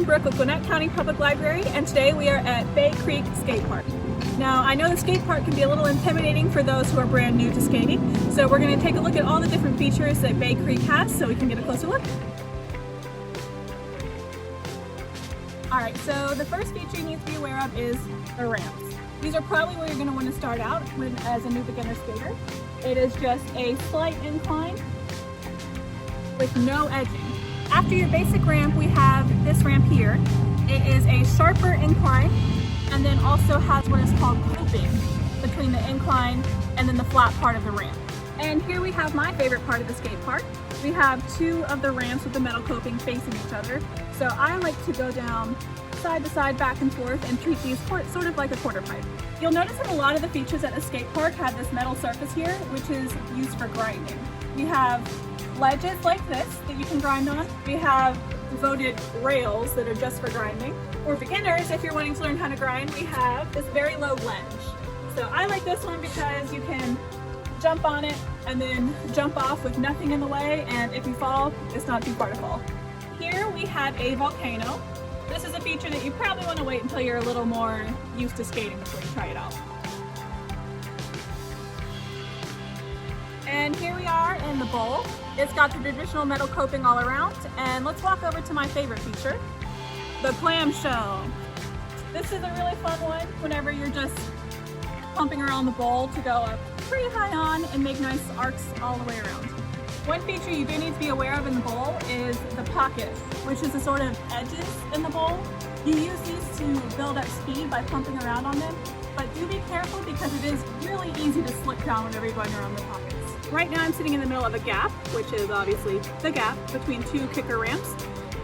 I'm Brooke with Gwinnett County Public Library, and today we are at Bay Creek Skate Park. Now, I know the skate park can be a little intimidating for those who are brand new to skating, so we're going to take a look at all the different features that Bay Creek has so we can get a closer look. Alright, so the first feature you need to be aware of is the ramps. These are probably where you're going to want to start out as a new beginner skater. It is just a slight incline with no edging. After your basic ramp, we have this ramp here. It is a sharper incline and then also has what is called coping between the incline and then the flat part of the ramp. And here we have my favorite part of the skate park. We have two of the ramps with the metal coping facing each other. So I like to go down side to side, back and forth, and treat these sort of like a quarter pipe. You'll notice that a lot of the features at the skate park have this metal surface here, which is used for grinding. We have ledges like this that you can grind on. We have devoted rails that are just for grinding. For beginners, if you're wanting to learn how to grind, we have this very low ledge. So I like this one because you can jump on it and then jump off with nothing in the way, and if you fall, it's not too far to fall. Here we have a volcano. This is a feature that you probably want to wait until you're a little more used to skating before you try it out. And here we are in the bowl. It's got the traditional metal coping all around, and let's walk over to my favorite feature, the clamshell. This is a really fun one whenever you're just pumping around the bowl to go up pretty high on and make nice arcs all the way around. One feature you do need to be aware of in the bowl is the pockets, which is the sort of edges in the bowl. You use these to build up speed by pumping around on them, but do be careful because it is really easy to slip down whenever you're going around the pockets. Right now I'm sitting in the middle of a gap, which is obviously the gap between two kicker ramps.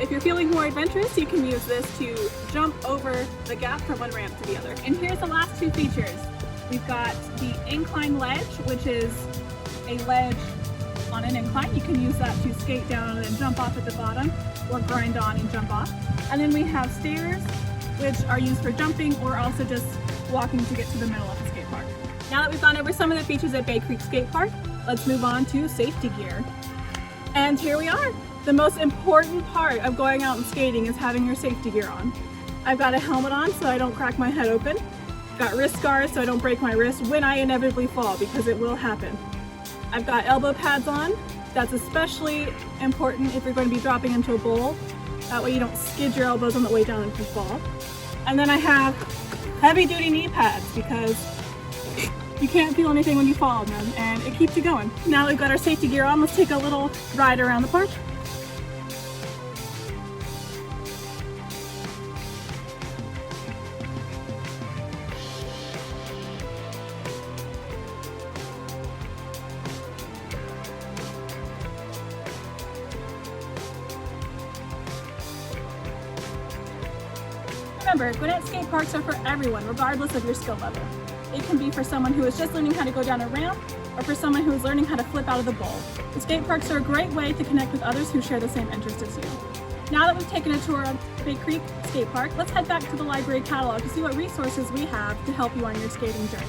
If you're feeling more adventurous, you can use this to jump over the gap from one ramp to the other. And here's the last two features. We've got the incline ledge, which is a ledge on an incline. You can use that to skate down and then jump off at the bottom, or grind on and jump off. And then we have stairs, which are used for jumping or also just walking to get to the middle of the skate park. Now that we've gone over some of the features at Bay Creek Skate Park, let's move on to safety gear. And here we are. The most important part of going out and skating is having your safety gear on. I've got a helmet on so I don't crack my head open. Got wrist guards so I don't break my wrist when I inevitably fall, because it will happen. I've got elbow pads on. That's especially important if you're going to be dropping into a bowl. That way you don't skid your elbows on the way down if you fall. And then I have heavy duty knee pads because you can't feel anything when you fall on them, and it keeps you going. Now that we've got our safety gear on, let's take a little ride around the park. Remember, Gwinnett skate parks are for everyone, regardless of your skill level. It can be for someone who is just learning how to go down a ramp, or for someone who is learning how to flip out of the bowl. The skate parks are a great way to connect with others who share the same interest as you. Now that we've taken a tour of Bay Creek Skate Park, let's head back to the library catalog to see what resources we have to help you on your skating journey.